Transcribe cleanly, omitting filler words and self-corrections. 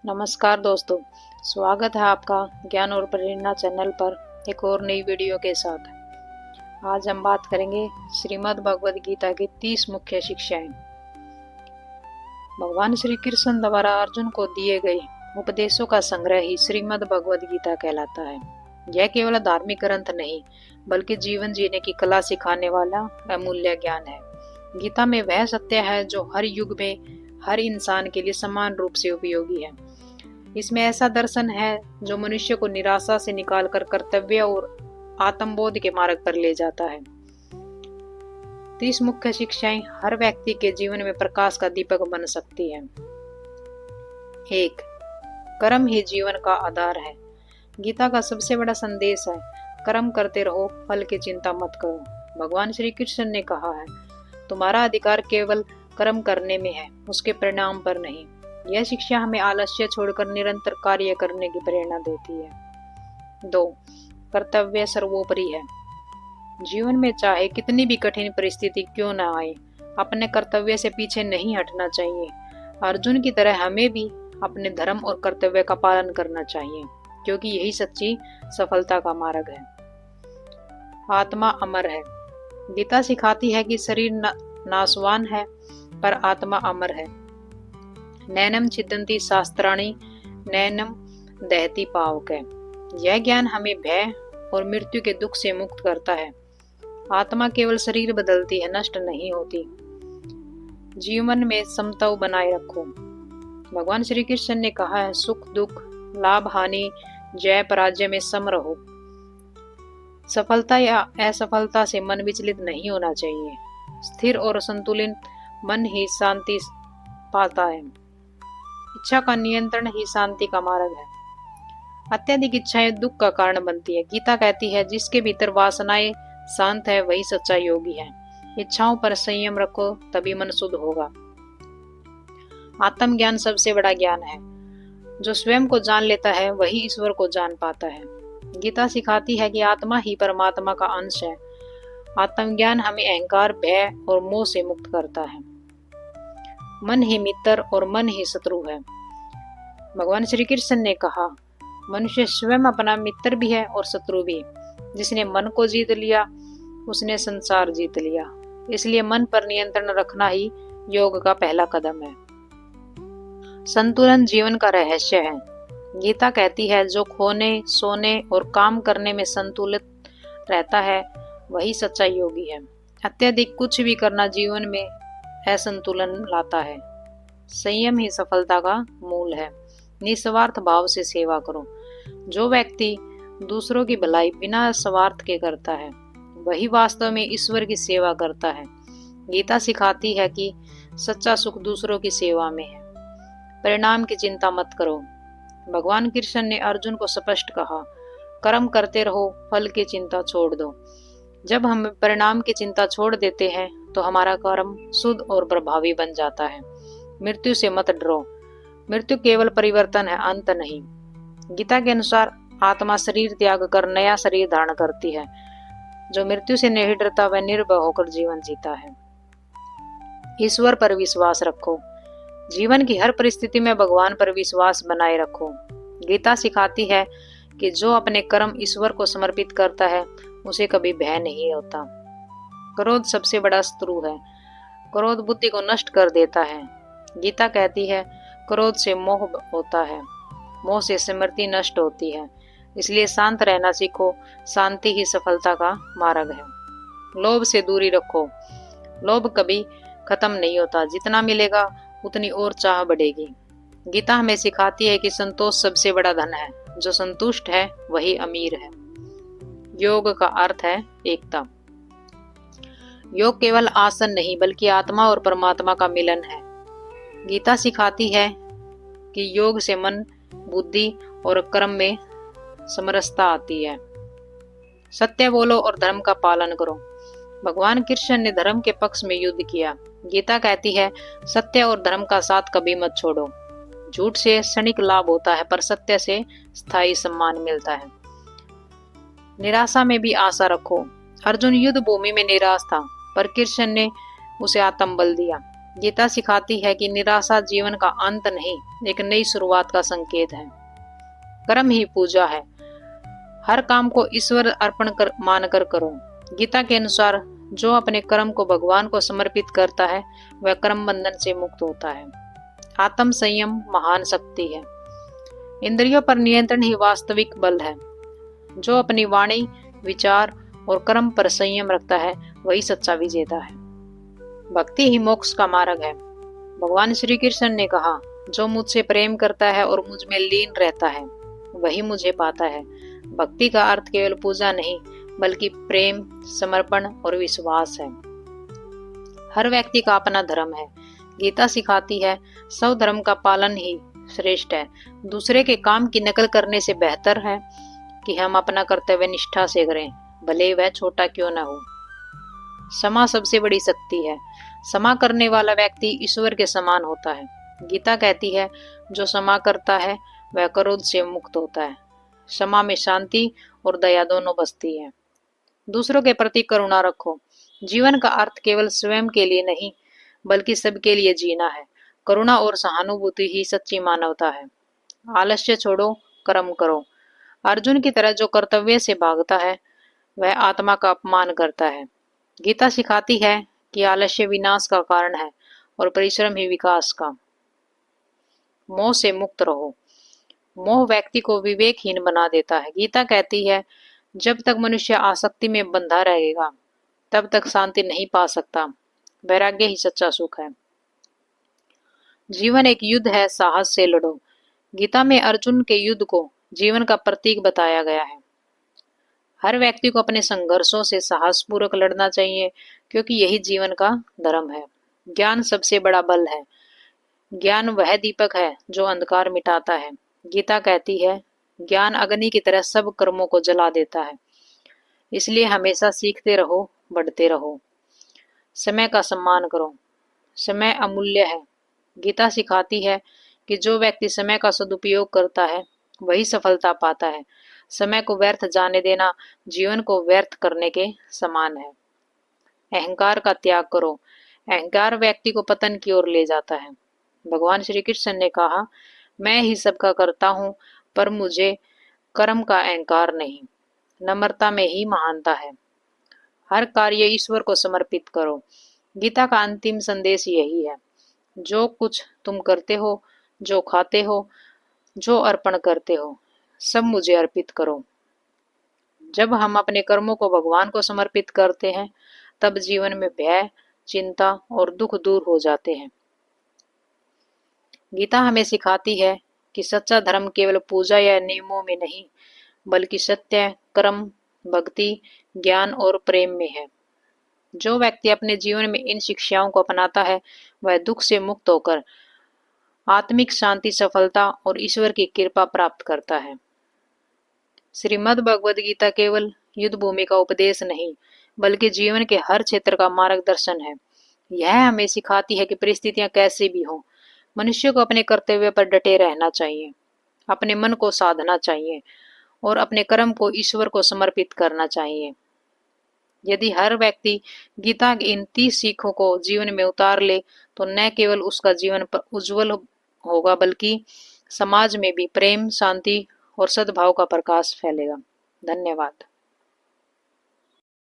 नमस्कार दोस्तों, स्वागत है आपका ज्ञान और प्रेरणा चैनल पर एक और नई वीडियो के साथ। आज हम बात करेंगे श्रीमद् भगवद गीता की 30 मुख्य शिक्षाएं। भगवान श्री कृष्ण द्वारा अर्जुन को दिए गए उपदेशों का संग्रह ही श्रीमद् भगवद गीता कहलाता है। यह केवल धार्मिक ग्रंथ नहीं बल्कि जीवन जीने की कला सिखाने वाला अमूल्य ज्ञान है। गीता में वह सत्य है जो हर युग में हर इंसान के लिए समान रूप से उपयोगी है। इसमें ऐसा दर्शन है जो मनुष्य को निराशा से निकालकर कर्तव्य और आत्मबोध के मार्ग पर ले जाता है। 30 मुख्य शिक्षाएं हर व्यक्ति के जीवन में प्रकाश का दीपक बन सकती हैं। 1. कर्म ही जीवन का आधार है। गीता का सबसे बड़ा संदेश है, कर्म करते रहो, फल की चिंता मत करो। भगवान श्री कृष्ण ने कहा है, तुम्हारा अधिकार केवल कर्म करने में है, उसके परिणाम पर नहीं। यह शिक्षा हमें आलस्य छोड़कर निरंतर कार्य करने की प्रेरणा देती है। 2. कर्तव्य सर्वोपरि है। जीवन में चाहे कितनी भी कठिन परिस्थिति क्यों न आए, अपने कर्तव्य से पीछे नहीं हटना चाहिए। अर्जुन की तरह हमें भी अपने धर्म और कर्तव्य का पालन करना चाहिए, क्योंकि यही सच्ची सफलता का मार्ग है। आत्मा अमर है। गीता सिखाती है कि शरीर नाशवान है पर आत्मा अमर है। नैनम छिदन्ति शास्त्राणि नैनम दहति पावकै। यह ज्ञान हमें भय और मृत्यु के दुख से मुक्त करता है। आत्मा केवल शरीर बदलती है, नष्ट नहीं होती। जीवन में समता बनाए रखो। भगवान श्री कृष्ण ने कहा है, सुख दुख, लाभ हानि, जय पराजय में सम रहो। सफलता या असफलता से मन विचलित नहीं होना चाहिए। स्थिर और संतुलित मन ही शांति पाता है। इच्छा का नियंत्रण ही शांति का मार्ग है। अत्यधिक इच्छाएं दुख का कारण बनती है। गीता कहती है, जिसके भीतर वासनाएं शांत है वही सच्चा योगी है। इच्छाओं पर संयम रखो, तभी मन शुद्ध होगा। आत्मज्ञान सबसे बड़ा ज्ञान है। जो स्वयं को जान लेता है वही ईश्वर को जान पाता है। गीता सिखाती है कि आत्मा ही परमात्मा का अंश है। आत्मज्ञान हमें अहंकार, भय और मोह से मुक्त करता है। मन ही मित्र और मन ही शत्रु है। भगवान श्री कृष्ण ने कहा, मनुष्य स्वयं अपना मित्र भी है और शत्रु भी। जिसने मन को जीत लिया उसने संसार जीत लिया। इसलिए मन पर नियंत्रण रखना ही योग का पहला कदम है। संतुलन जीवन का रहस्य है। गीता कहती है, जो खोने, सोने और काम करने में संतुलित रहता है वही सच्चा योगी है। अत्यधिक कुछ भी करना जीवन में असंतुलन लाता है। संयम ही सफलता का मूल है। निस्वार्थ भाव से सेवा करो। जो व्यक्ति दूसरों की भलाई बिना स्वार्थ के करता है वही वास्तव में ईश्वर की सेवा करता है। गीता सिखाती है कि सच्चा सुख दूसरों की सेवा में है। परिणाम की चिंता मत करो। भगवान कृष्ण ने अर्जुन को स्पष्ट कहा, कर्म करते रहो, फल की चिंता छोड़ दो। जब हम परिणाम की चिंता छोड़ देते हैं तो हमारा कर्म शुद्ध और प्रभावी बन जाता है। मृत्यु से मत डरो। मृत्यु केवल परिवर्तन है, अंत नहीं। गीता के अनुसार आत्मा शरीर त्याग कर नया शरीर धारण करती है। जो मृत्यु से नहीं डरता वह निर्भय होकर जीवन जीता है। ईश्वर पर विश्वास रखो। जीवन की हर परिस्थिति में भगवान पर विश्वास बनाए रखो। गीता सिखाती है कि जो अपने कर्म ईश्वर को समर्पित करता है उसे कभी भय नहीं होता। क्रोध सबसे बड़ा शत्रु है। क्रोध बुद्धि को नष्ट कर देता है। गीता कहती है, क्रोध से मोह होता है, मोह से स्मृति नष्ट होती है। इसलिए शांत रहना सीखो। शांति ही सफलता का मार्ग है। लोभ से दूरी रखो। लोभ कभी खत्म नहीं होता। जितना मिलेगा उतनी और चाह बढ़ेगी। गीता हमें सिखाती है कि संतोष सबसे बड़ा धन है। जो संतुष्ट है वही अमीर है। योग का अर्थ है एकता। योग केवल आसन नहीं बल्कि आत्मा और परमात्मा का मिलन है। गीता सिखाती है कि योग से मन, बुद्धि और कर्म में समरसता आती है। सत्य बोलो और धर्म का पालन करो। भगवान कृष्ण ने धर्म के पक्ष में युद्ध किया। गीता कहती है, सत्य और धर्म का साथ कभी मत छोड़ो। झूठ से क्षणिक लाभ होता है पर सत्य से स्थायी सम्मान मिलता है। निराशा में भी आशा रखो। अर्जुन युद्ध भूमि में निराश था पर कृष्ण ने उसे आत्मबल दिया। गीता सिखाती है कि निराशा जीवन का अंत नहीं, एक नई शुरुआत का संकेत है। कर्म ही पूजा है। हर काम को ईश्वर अर्पण कर मानकर करो। गीता के अनुसार जो अपने कर्म को भगवान को समर्पित करता है वह कर्म बंधन से मुक्त होता है। आत्म संयम महान शक्ति है। इंद्रियों पर नियंत्रण ही वास्तविक बल है। जो अपनी वाणी, विचार और कर्म पर संयम रखता है वही सच्चा विजेता है। भक्ति ही मोक्ष का मार्ग है। भगवान श्री कृष्ण ने कहा, जो मुझसे प्रेम करता है और मुझ में लीन रहता है वही मुझे पाता है। भक्ति का अर्थ केवल पूजा नहीं बल्कि प्रेम, समर्पण और विश्वास है। हर व्यक्ति का अपना धर्म है। गीता सिखाती है सब धर्म का पालन ही श्रेष्ठ है। दूसरे के काम की नकल करने से बेहतर है कि हम अपना कर्तव्य निष्ठा से करें, भले वह छोटा क्यों न हो। क्षमा सबसे बड़ी शक्ति है। क्षमा करने वाला व्यक्ति ईश्वर के समान होता है। गीता कहती है, जो क्षमा करता है वह क्रोध से मुक्त होता है। क्षमा में शांति और दया दोनों बसती है। दूसरों के प्रति करुणा रखो। जीवन का अर्थ केवल स्वयं के लिए नहीं बल्कि सबके लिए जीना है। करुणा और सहानुभूति ही सच्ची मानवता है। आलस्य छोड़ो, कर्म करो। अर्जुन की तरह जो कर्तव्य से भागता है वह आत्मा का अपमान करता है। गीता सिखाती है कि आलस्य विनाश का कारण है और परिश्रम ही विकास का। मोह से मुक्त रहो। मोह व्यक्ति को विवेकहीन बना देता है। गीता कहती है, जब तक मनुष्य आसक्ति में बंधा रहेगा तब तक शांति नहीं पा सकता। वैराग्य ही सच्चा सुख है। जीवन एक युद्ध है, साहस से लड़ो। गीता में अर्जुन के युद्ध को जीवन का प्रतीक बताया गया है। हर व्यक्ति को अपने संघर्षों से साहसपूर्वक लड़ना चाहिए क्योंकि यही जीवन का धर्म है। ज्ञान सबसे बड़ा बल है। ज्ञान वह दीपक है जो अंधकार मिटाता है। गीता कहती है, ज्ञान अग्नि की तरह सब कर्मों को जला देता है। इसलिए हमेशा सीखते रहो, बढ़ते रहो। समय का सम्मान करो। समय अमूल्य है। गीता सिखाती है कि जो व्यक्ति समय का सदुपयोग करता है वही सफलता पाता है। समय को व्यर्थ जाने देना जीवन को व्यर्थ करने के समान है। अहंकार का त्याग करो। अहंकार व्यक्ति को पतन की ओर ले जाता है। भगवान श्री कृष्ण ने कहा, मैं ही सबका करता हूँ पर मुझे कर्म का अहंकार नहीं। नम्रता में ही महानता है। हर कार्य ईश्वर को समर्पित करो। गीता का अंतिम संदेश यही है, जो कुछ तुम करते हो, जो खाते हो, जो अर्पण करते हो, सब मुझे अर्पित करो। जब हम अपने कर्मों को भगवान को समर्पित करते हैं तब जीवन में भय, चिंता और दुख दूर हो जाते हैं। गीता हमें सिखाती है कि सच्चा धर्म केवल पूजा या नियमों में नहीं बल्कि सत्य, कर्म, भक्ति, ज्ञान और प्रेम में है। जो व्यक्ति अपने जीवन में इन शिक्षाओं को अपनाता है वह दुख से मुक्त होकर आत्मिक शांति, सफलता और ईश्वर की कृपा प्राप्त करता है। श्रीमद् भगवद गीता केवल युद्ध भूमि का उपदेश नहीं बल्कि जीवन के हर क्षेत्र का मार्गदर्शन है। यह हमें सिखाती है कि परिस्थितियां कैसी भी हों, मनुष्य को अपने कर्तव्य पर डटे रहना चाहिए, अपने मन को साधना चाहिए और अपने कर्म को ईश्वर को समर्पित करना चाहिए। यदि हर व्यक्ति गीता की इन 30 सीखों को जीवन में उतार ले तो न केवल उसका जीवन उज्जवल होगा बल्कि समाज में भी प्रेम, शांति और सद्भाव का प्रकाश फैलेगा। धन्यवाद।